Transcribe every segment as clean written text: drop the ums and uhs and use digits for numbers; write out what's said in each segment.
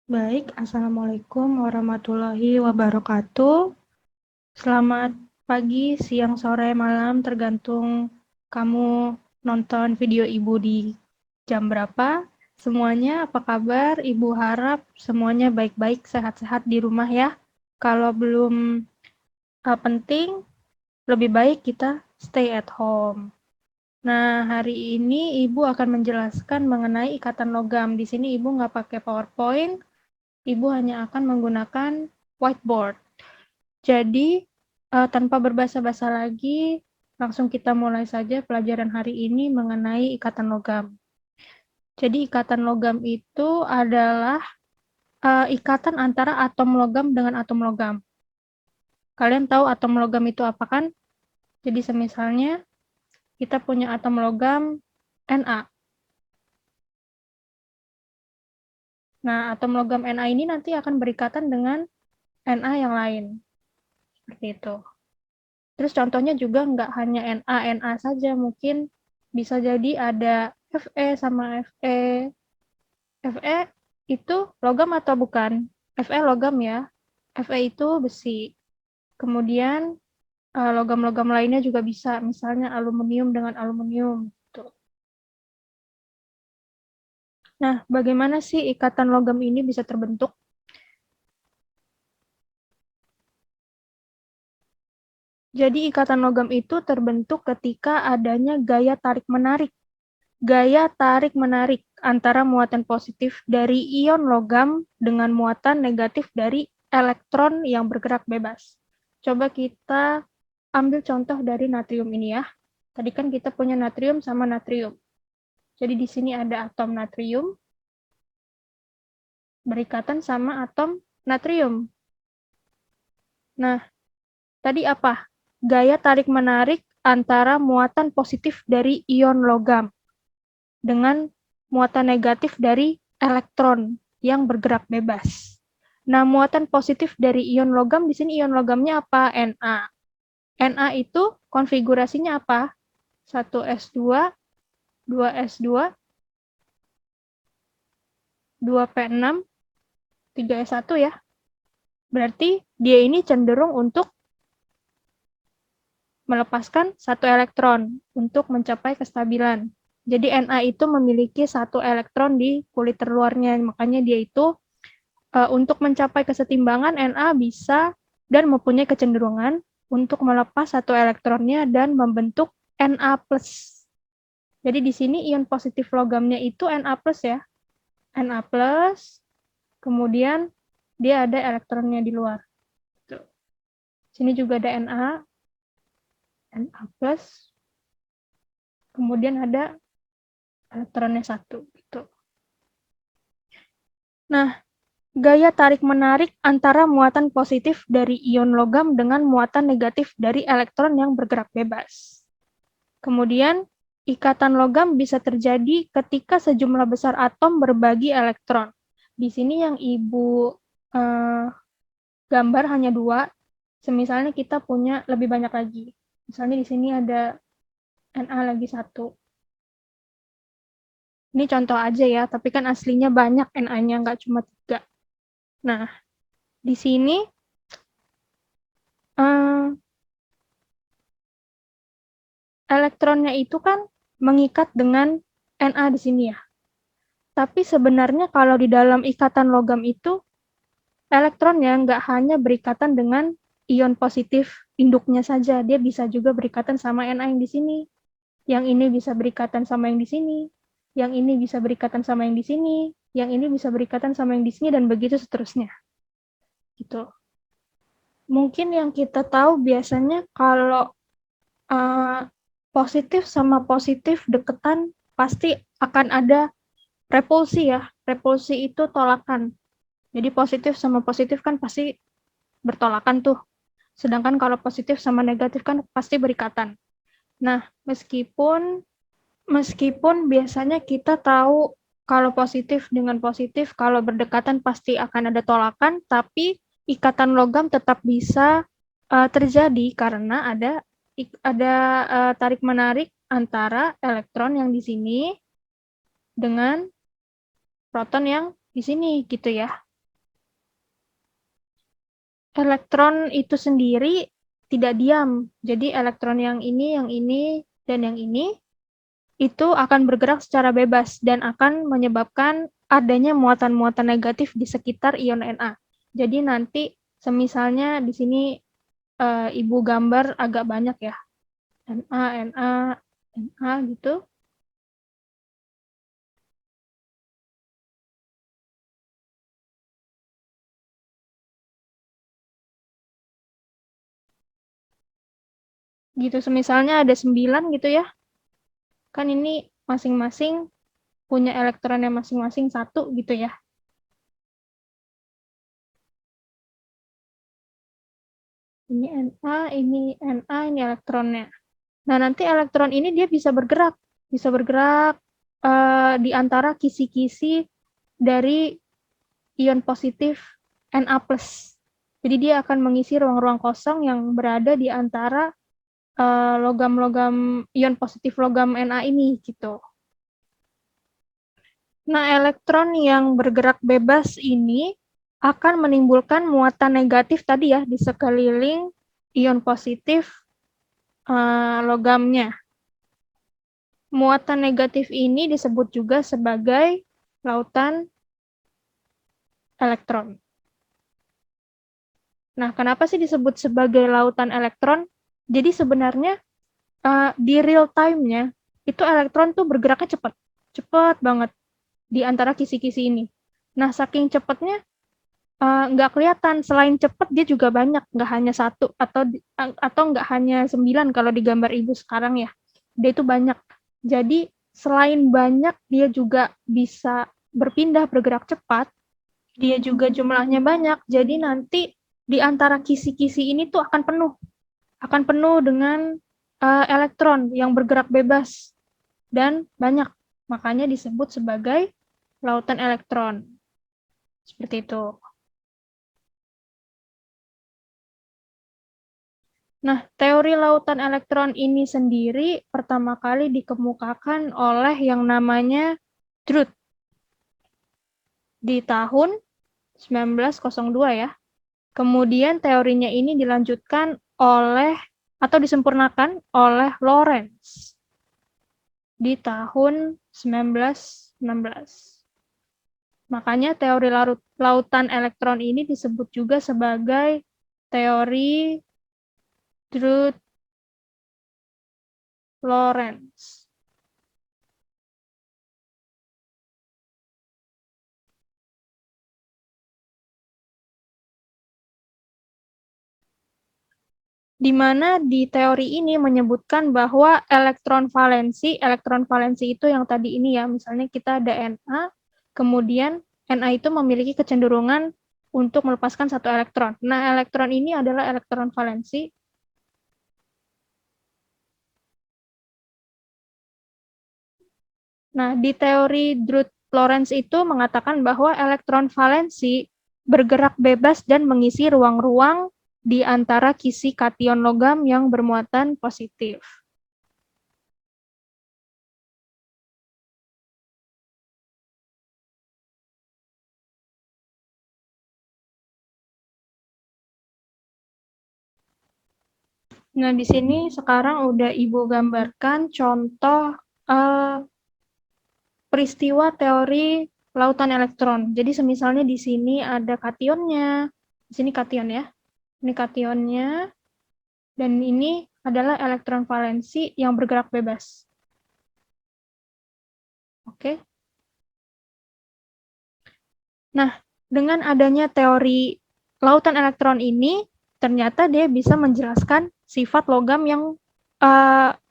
Baik, Assalamualaikum warahmatullahi wabarakatuh. Selamat pagi, siang, sore, malam, tergantung kamu nonton video Ibu di jam berapa. Semuanya apa kabar? Ibu harap semuanya baik-baik, sehat-sehat di rumah ya. Kalau belum penting, lebih baik kita stay at home. Nah, hari ini Ibu akan menjelaskan mengenai ikatan logam. Di sini Ibu nggak pakai PowerPoint, Ibu hanya akan menggunakan whiteboard. Jadi, tanpa berbasa-basa lagi, langsung kita mulai saja pelajaran hari ini mengenai ikatan logam. Jadi, ikatan logam itu adalah ikatan antara atom logam dengan atom logam. Kalian tahu atom logam itu apa kan? Jadi, semisalnya kita punya atom logam Na. Nah, atom logam Na ini nanti akan berikatan dengan Na yang lain. Seperti itu. Terus contohnya juga nggak hanya Na saja, mungkin bisa jadi ada Fe sama Fe. Fe itu logam atau bukan? Fe logam ya. Fe itu besi. Kemudian logam-logam lainnya juga bisa, misalnya aluminium dengan aluminium. Gitu. Nah, bagaimana sih ikatan logam ini bisa terbentuk? Jadi ikatan logam itu terbentuk ketika adanya gaya tarik-menarik. Gaya tarik-menarik antara muatan positif dari ion logam dengan muatan negatif dari elektron yang bergerak bebas. Coba kita ambil contoh dari natrium ini ya. Tadi kan kita punya natrium sama natrium. Jadi di sini ada atom natrium berikatan sama atom natrium. Nah, tadi apa? Gaya tarik-menarik antara muatan positif dari ion logam dengan muatan negatif dari elektron yang bergerak bebas. Nah, muatan positif dari ion logam di sini ion logamnya apa? Na. Na itu konfigurasinya apa? 1s2, 2s2, 2p6, 3s1 ya. Berarti dia ini cenderung untuk melepaskan satu elektron untuk mencapai kestabilan. Jadi Na itu memiliki satu elektron di kulit terluarnya, makanya dia itu untuk mencapai kesetimbangan Na bisa dan mempunyai kecenderungan untuk melepas satu elektronnya dan membentuk Na+. Jadi di sini ion positif logamnya itu Na+ ya. Na+, kemudian dia ada elektronnya di luar. Sini juga ada Na+, kemudian ada elektronnya 1 gitu. Nah, gaya tarik-menarik antara muatan positif dari ion logam dengan muatan negatif dari elektron yang bergerak bebas. Kemudian, ikatan logam bisa terjadi ketika sejumlah besar atom berbagi elektron. Di sini yang Ibu gambar hanya 2, semisalnya kita punya lebih banyak lagi. Misalnya di sini ada Na lagi 1. Ini contoh aja ya, tapi kan aslinya banyak Na-nya, nggak cuma 3. Nah, di sini elektronnya itu kan mengikat dengan Na di sini ya. Tapi sebenarnya kalau di dalam ikatan logam itu, elektronnya nggak hanya berikatan dengan ion positif induknya saja, dia bisa juga berikatan sama Na yang di sini. Yang ini bisa berikatan sama yang di sini. Yang ini bisa berikatan sama yang di sini. Yang ini bisa berikatan sama yang di sini, dan begitu seterusnya. Gitu. Mungkin yang kita tahu biasanya kalau positif sama positif deketan pasti akan ada repulsi ya. Repulsi itu tolakan. Jadi positif sama positif kan pasti bertolakan tuh. Sedangkan kalau positif sama negatif kan pasti berikatan. Nah, meskipun biasanya kita tahu kalau positif dengan positif, kalau berdekatan pasti akan ada tolakan, tapi ikatan logam tetap bisa terjadi karena ada tarik menarik antara elektron yang di sini dengan proton yang di sini gitu ya. elektron itu sendiri tidak diam. Jadi elektron yang ini, dan yang ini itu akan bergerak secara bebas dan akan menyebabkan adanya muatan-muatan negatif di sekitar ion Na. Jadi nanti semisalnya di sini Ibu gambar agak banyak ya. Na gitu. Gitu, semisalnya ada 9 gitu ya. Kan ini masing-masing punya elektronnya masing-masing 1 gitu ya. Ini ini elektronnya. Nah, nanti elektron ini dia bisa bergerak di antara kisi-kisi dari ion positif Na+. Jadi dia akan mengisi ruang-ruang kosong yang berada di antara logam-logam ion positif logam Na ini gitu. Nah, elektron yang bergerak bebas ini akan menimbulkan muatan negatif tadi ya di sekeliling ion positif logamnya. Muatan negatif ini disebut juga sebagai lautan elektron. Nah, kenapa sih disebut sebagai lautan elektron? Jadi sebenarnya di real time-nya itu elektron tuh bergeraknya cepat banget di antara kisi-kisi ini. Nah, saking cepatnya nggak kelihatan. Selain cepat dia juga banyak, nggak hanya 1 atau nggak hanya 9 kalau di gambar Ibu sekarang ya. Dia itu banyak. Jadi selain banyak, dia juga bisa bergerak cepat. Dia juga jumlahnya banyak. Jadi nanti di antara kisi-kisi ini tuh akan penuh dengan elektron yang bergerak bebas dan banyak. Makanya disebut sebagai lautan elektron. Seperti itu. Nah, teori lautan elektron ini sendiri pertama kali dikemukakan oleh yang namanya Drude di tahun 1902 ya. Kemudian teorinya ini dilanjutkan oleh atau disempurnakan oleh Lorentz di tahun 1916. Makanya teori lautan elektron ini disebut juga sebagai teori Drude-Lorentz. Di mana di teori ini menyebutkan bahwa elektron valensi itu yang tadi ini ya, misalnya kita ada Na, kemudian Na itu memiliki kecenderungan untuk melepaskan 1 elektron. Nah, elektron ini adalah elektron valensi. Nah, di teori Drude-Lorentz itu mengatakan bahwa elektron valensi bergerak bebas dan mengisi ruang-ruang di antara kisi kation logam yang bermuatan positif. Nah, di sini sekarang udah Ibu gambarkan contoh peristiwa teori lautan elektron. Jadi semisalnya di sini ada kationnya, di sini kation ya, ini kationnya, dan ini adalah elektron valensi yang bergerak bebas. Oke. Nah, dengan adanya teori lautan elektron ini, ternyata dia bisa menjelaskan sifat logam yang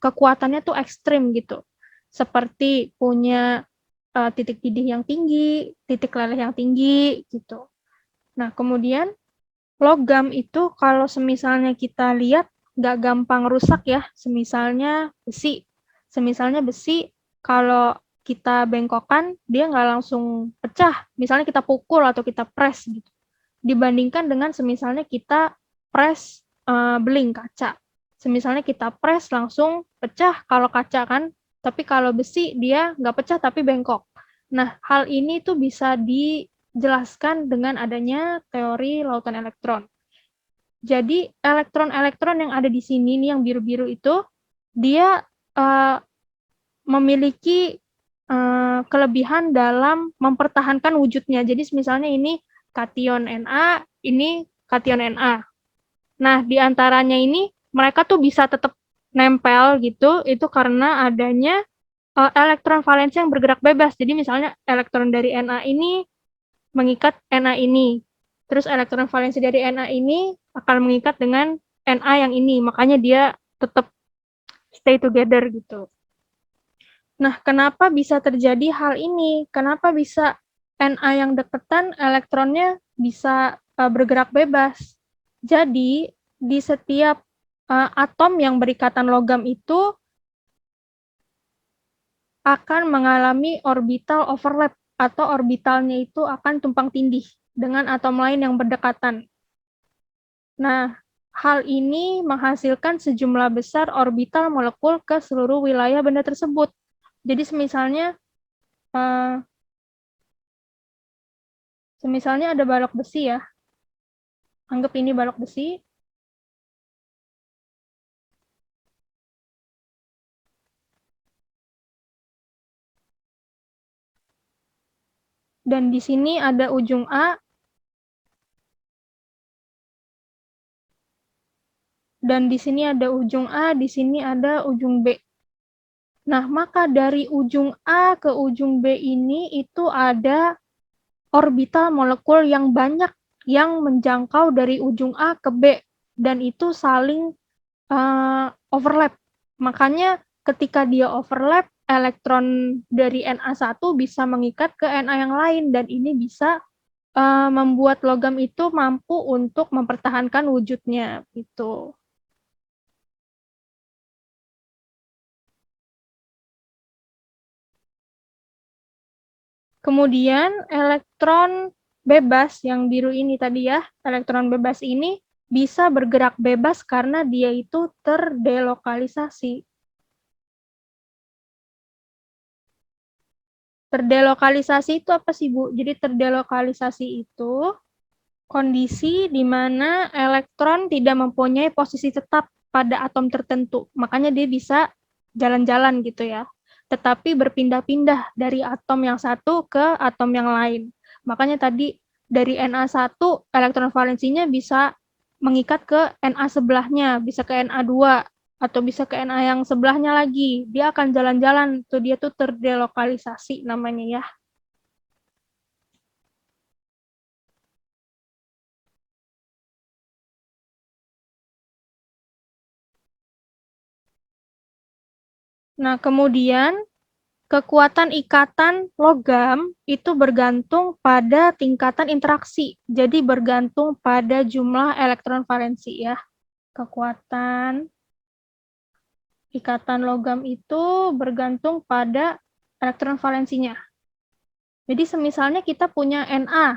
kekuatannya tuh ekstrim gitu. Seperti punya titik didih yang tinggi, titik leleh yang tinggi gitu. Nah, kemudian logam itu kalau semisalnya kita lihat nggak gampang rusak ya, semisalnya besi. Semisalnya besi, kalau kita bengkokkan, dia nggak langsung pecah. Misalnya kita pukul atau kita press gitu. Dibandingkan dengan semisalnya kita press beling kaca. Semisalnya kita press langsung pecah kalau kaca kan, tapi kalau besi dia nggak pecah tapi bengkok. Nah, hal ini tuh bisa dijelaskan dengan adanya teori lautan elektron. Jadi elektron-elektron yang ada di sini nih yang biru-biru itu dia memiliki kelebihan dalam mempertahankan wujudnya. Jadi misalnya ini kation Na, ini kation Na. Nah, di antaranya ini mereka tuh bisa tetap nempel gitu, itu karena adanya elektron valensi yang bergerak bebas. Jadi misalnya elektron dari Na ini mengikat Na ini. Terus elektron valensi dari Na ini akan mengikat dengan Na yang ini. Makanya dia tetap stay together gitu. Nah, kenapa bisa terjadi hal ini? Kenapa bisa Na yang deketan elektronnya bisa bergerak bebas? Jadi, di setiap atom yang berikatan logam itu akan mengalami orbital overlap atau orbitalnya itu akan tumpang tindih dengan atom lain yang berdekatan. Nah, hal ini menghasilkan sejumlah besar orbital molekul ke seluruh wilayah benda tersebut. Jadi semisalnya ada balok besi ya, anggap ini balok besi, dan di sini ada ujung A, dan di sini ada ujung A, di sini ada ujung B. Nah, maka dari ujung A ke ujung B ini itu ada orbital molekul yang banyak yang menjangkau dari ujung A ke B, dan itu saling overlap. Makanya ketika dia overlap, elektron dari Na1 bisa mengikat ke Na yang lain, dan ini bisa membuat logam itu mampu untuk mempertahankan wujudnya gitu. Kemudian elektron bebas yang biru ini tadi ya, elektron bebas ini bisa bergerak bebas karena dia itu terdelokalisasi. Terdelokalisasi itu apa sih, Bu? Jadi terdelokalisasi itu kondisi di mana elektron tidak mempunyai posisi tetap pada atom tertentu. Makanya dia bisa jalan-jalan gitu ya. Tetapi berpindah-pindah dari atom yang satu ke atom yang lain. Makanya tadi dari Na1 elektron valensinya bisa mengikat ke Na sebelahnya, bisa ke Na2 atau bisa ke Na yang sebelahnya lagi. Dia akan jalan-jalan tuh, dia tuh terdelokalisasi namanya ya. Nah, kemudian kekuatan ikatan logam itu bergantung pada tingkatan interaksi. Jadi bergantung pada jumlah elektron valensi ya. Kekuatan ikatan logam itu bergantung pada elektron valensinya. Jadi semisalnya kita punya Na,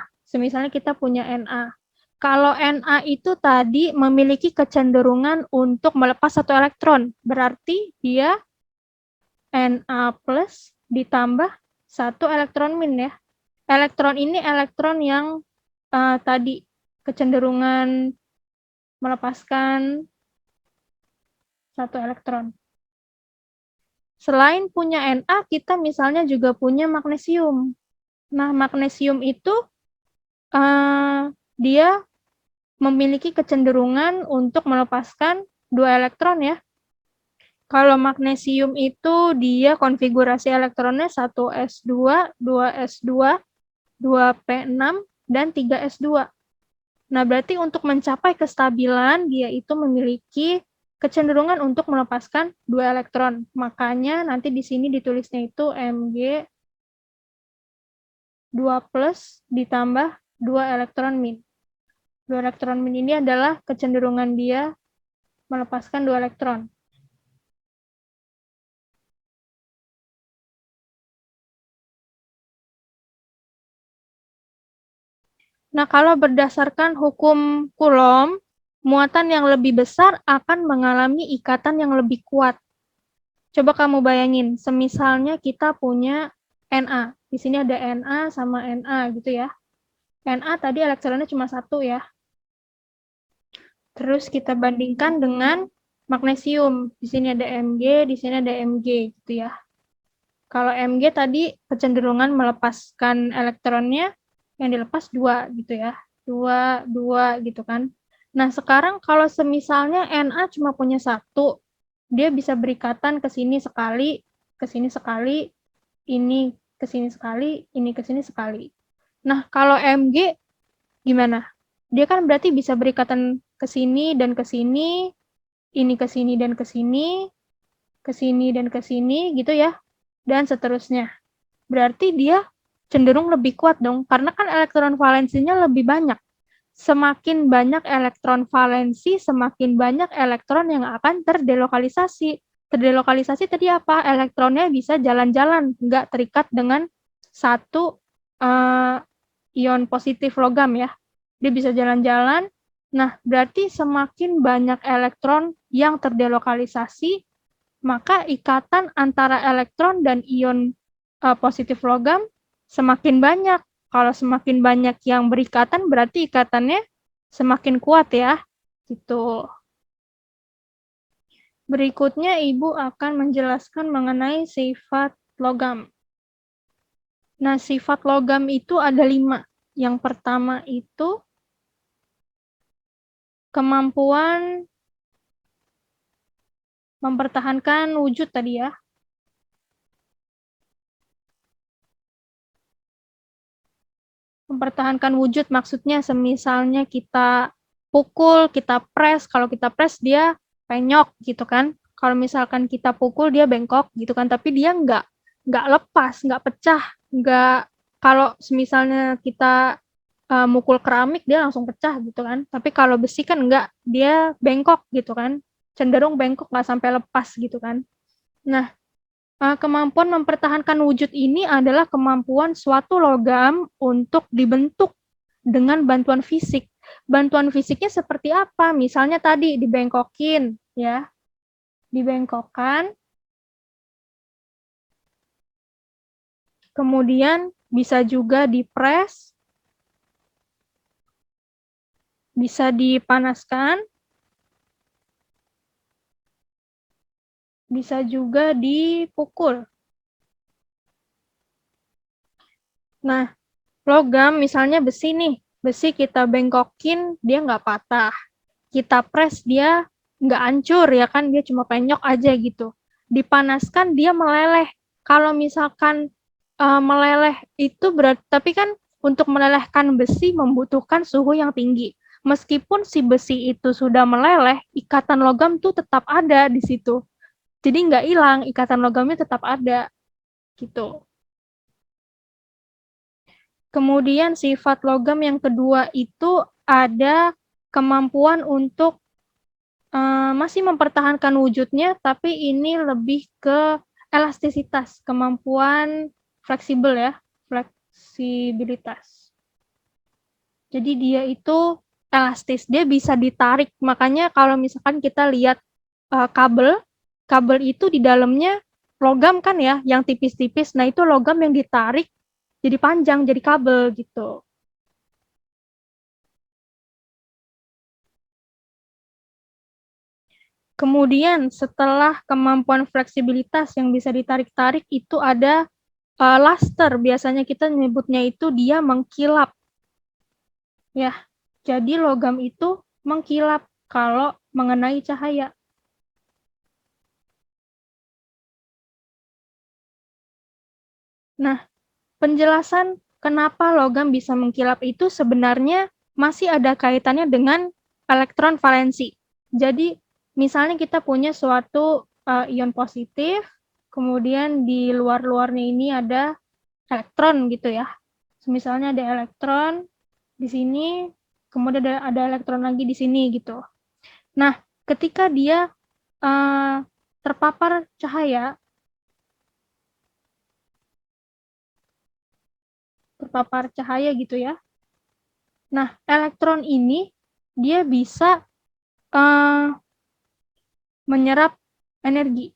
Kalau Na itu tadi memiliki kecenderungan untuk melepas satu elektron, berarti dia Na plus ditambah satu elektron min ya. Elektron ini elektron yang tadi kecenderungan melepaskan satu elektron. Selain punya Na, kita misalnya juga punya magnesium. Nah, magnesium itu dia memiliki kecenderungan untuk melepaskan dua elektron ya. Kalau magnesium itu dia konfigurasi elektronnya 1s2, 2s2, 2p6, dan 3s2. Nah, berarti untuk mencapai kestabilan, dia itu memiliki kecenderungan untuk melepaskan dua elektron. Makanya nanti di sini ditulisnya itu Mg 2 plus ditambah 2 elektron min. 2 elektron min ini adalah kecenderungan dia melepaskan 2 elektron. Nah, kalau berdasarkan hukum Coulomb, muatan yang lebih besar akan mengalami ikatan yang lebih kuat. Coba kamu bayangin, semisalnya kita punya Na. Di sini ada Na sama Na gitu ya. Na tadi elektronnya cuma satu ya. Terus kita bandingkan dengan magnesium. Di sini ada Mg, di sini ada Mg gitu ya. Kalau Mg tadi kecenderungan melepaskan elektronnya yang dilepas 2 gitu ya. 2, 2 gitu kan. Nah, sekarang kalau semisalnya Na cuma punya 1, dia bisa berikatan ke sini sekali, ini ke sini sekali, ini ke sini sekali. Nah, kalau Mg gimana? Dia kan berarti bisa berikatan ke sini dan ke sini, ini ke sini dan ke sini, ke sini dan ke sini gitu ya. Dan seterusnya. Berarti dia cenderung lebih kuat dong, karena kan elektron valensinya lebih banyak. Semakin banyak elektron valensi, semakin banyak elektron yang akan terdelokalisasi. Terdelokalisasi tadi apa? Elektronnya bisa jalan-jalan, nggak terikat dengan satu ion positif logam ya. Dia bisa jalan-jalan. Nah, berarti semakin banyak elektron yang terdelokalisasi, maka ikatan antara elektron dan ion positif logam semakin banyak. Kalau semakin banyak yang berikatan, berarti ikatannya semakin kuat ya. Gitu. Berikutnya, Ibu akan menjelaskan mengenai sifat logam. Nah, sifat logam itu ada 5. Yang pertama itu kemampuan mempertahankan wujud tadi ya. Mempertahankan wujud maksudnya semisalnya kita pukul, kita press, kalau kita press dia penyok gitu kan. Kalau misalkan kita pukul dia bengkok gitu kan, tapi dia nggak lepas, nggak pecah, nggak kalau misalnya kita mukul keramik dia langsung pecah gitu kan. Tapi kalau besi kan nggak, dia bengkok gitu kan. Cenderung bengkok nggak sampai lepas gitu kan. Nah, kemampuan mempertahankan wujud ini adalah kemampuan suatu logam untuk dibentuk dengan bantuan fisik. Bantuan fisiknya seperti apa? Misalnya tadi dibengkokin, ya, dibengkokkan, kemudian bisa juga dipres, bisa dipanaskan, bisa juga dipukul. Nah, logam misalnya besi nih, besi kita bengkokin dia nggak patah, kita press dia nggak hancur ya kan, dia cuma penyok aja gitu. Dipanaskan dia meleleh. Kalau misalkan meleleh itu berarti, tapi kan untuk melelehkan besi membutuhkan suhu yang tinggi. Meskipun si besi itu sudah meleleh, ikatan logam tuh tetap ada di situ. Jadi nggak hilang, ikatan logamnya tetap ada gitu. Kemudian sifat logam yang kedua itu ada kemampuan untuk masih mempertahankan wujudnya, tapi ini lebih ke elastisitas, kemampuan fleksibel ya, fleksibilitas. Jadi dia itu elastis, dia bisa ditarik. Makanya kalau misalkan kita lihat kabel, kabel itu di dalamnya logam kan ya, yang tipis-tipis. Nah itu logam yang ditarik jadi panjang, jadi kabel gitu. Kemudian setelah kemampuan fleksibilitas yang bisa ditarik-tarik itu ada luster. Biasanya kita menyebutnya itu dia mengkilap. Ya, jadi logam itu mengkilap kalau mengenai cahaya. Nah, penjelasan kenapa logam bisa mengkilap itu sebenarnya masih ada kaitannya dengan elektron valensi. Jadi, misalnya kita punya suatu ion positif, kemudian di luar-luarnya ini ada elektron gitu ya. Misalnya ada elektron di sini, kemudian ada elektron lagi di sini gitu. Nah, ketika dia terpapar cahaya, gitu ya. Nah, elektron ini dia bisa menyerap energi.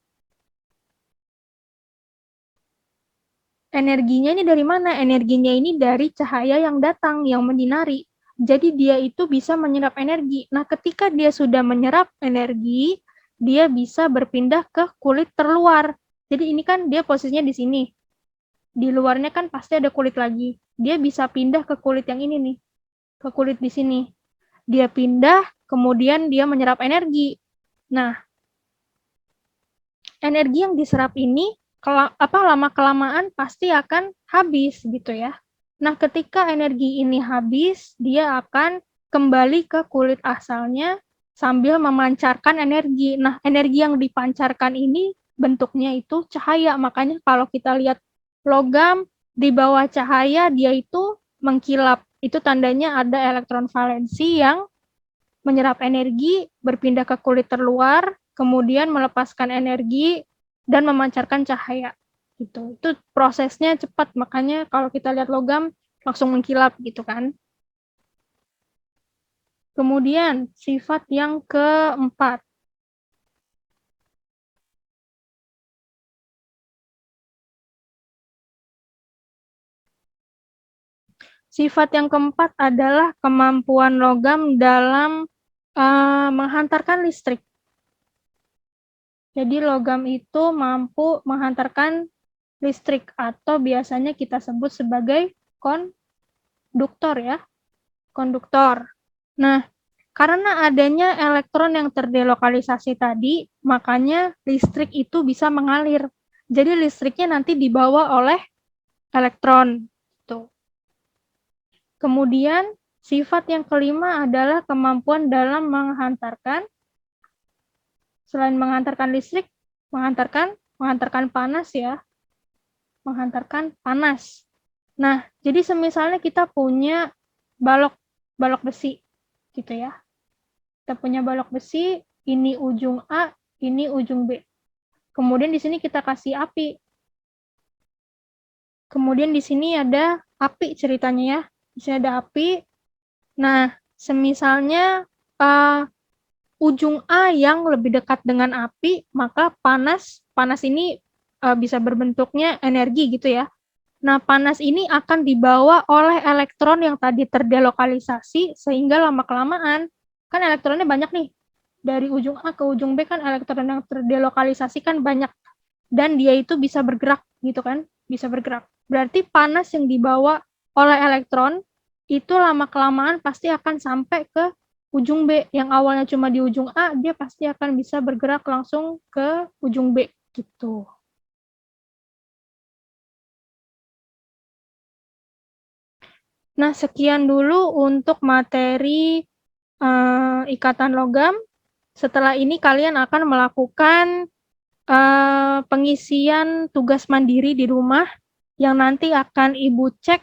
Energinya ini dari mana? Energinya ini dari cahaya yang datang, yang menyinari. Jadi dia itu bisa menyerap energi. Nah, ketika dia sudah menyerap energi, dia bisa berpindah ke kulit terluar. Jadi ini kan dia posisinya di sini. Di luarnya kan pasti ada kulit lagi. Dia bisa pindah ke kulit yang ini nih. Ke kulit di sini. Dia pindah, kemudian dia menyerap energi. Nah, energi yang diserap ini lama-kelamaan pasti akan habis gitu ya. Nah, ketika energi ini habis, dia akan kembali ke kulit asalnya sambil memancarkan energi. Nah, energi yang dipancarkan ini bentuknya itu cahaya. Makanya kalau kita lihat logam di bawah cahaya, dia itu mengkilap. Itu tandanya ada elektron valensi yang menyerap energi, berpindah ke kulit terluar, kemudian melepaskan energi dan memancarkan cahaya. Gitu. Itu prosesnya cepat, makanya kalau kita lihat logam langsung mengkilap gitu kan. Kemudian sifat yang keempat. Sifat yang keempat adalah kemampuan logam dalam menghantarkan listrik. Jadi logam itu mampu menghantarkan listrik atau biasanya kita sebut sebagai konduktor ya. Konduktor. Nah, karena adanya elektron yang terdelokalisasi tadi, makanya listrik itu bisa mengalir. Jadi listriknya nanti dibawa oleh elektron. Tuh. Kemudian sifat yang kelima adalah kemampuan dalam menghantarkan, selain menghantarkan listrik, menghantarkan panas ya, menghantarkan panas. Nah, jadi semisalnya kita punya balok besi, gitu ya. Kita punya balok besi, ini ujung A, ini ujung B. Kemudian di sini kita kasih api. Kemudian di sini ada api ceritanya ya. Di sini ada api. Nah, semisalnya ujung A yang lebih dekat dengan api, maka panas ini bisa berbentuknya energi gitu ya. Nah, panas ini akan dibawa oleh elektron yang tadi terdelokalisasi sehingga lama-kelamaan kan elektronnya banyak nih. Dari ujung A ke ujung B kan elektron yang terdelokalisasi kan banyak dan dia itu bisa bergerak gitu kan, bisa bergerak. Berarti panas yang dibawa oleh elektron itu lama-kelamaan pasti akan sampai ke ujung B. Yang awalnya cuma di ujung A, dia pasti akan bisa bergerak langsung ke ujung B gitu. Nah, sekian dulu untuk materi ikatan logam. Setelah ini kalian akan melakukan pengisian tugas mandiri di rumah yang nanti akan Ibu cek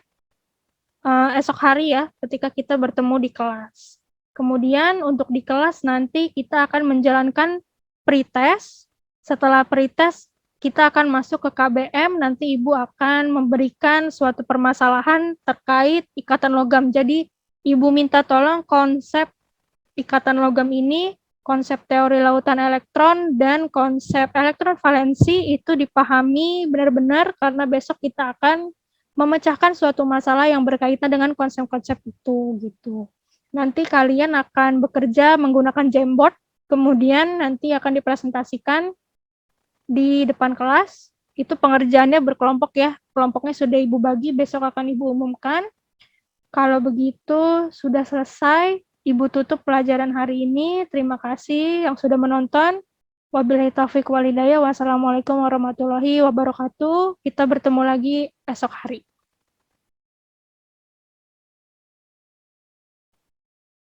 esok hari ya, ketika kita bertemu di kelas. Kemudian untuk di kelas nanti kita akan menjalankan pretest. Setelah pretest, kita akan masuk ke KBM, nanti Ibu akan memberikan suatu permasalahan terkait ikatan logam. Jadi, Ibu minta tolong konsep ikatan logam ini, konsep teori lautan elektron, dan konsep elektron valensi itu dipahami benar-benar karena besok kita akan memecahkan suatu masalah yang berkaitan dengan konsep-konsep itu gitu. Nanti kalian akan bekerja menggunakan Jamboard, kemudian nanti akan dipresentasikan di depan kelas. Itu pengerjaannya berkelompok ya. Kelompoknya sudah Ibu bagi, besok akan Ibu umumkan. Kalau begitu sudah selesai, Ibu tutup pelajaran hari ini. Terima kasih yang sudah menonton. Wabillahi taufiq walhidayah. Wassalamualaikum warahmatullahi wabarakatuh. Kita bertemu lagi esok hari.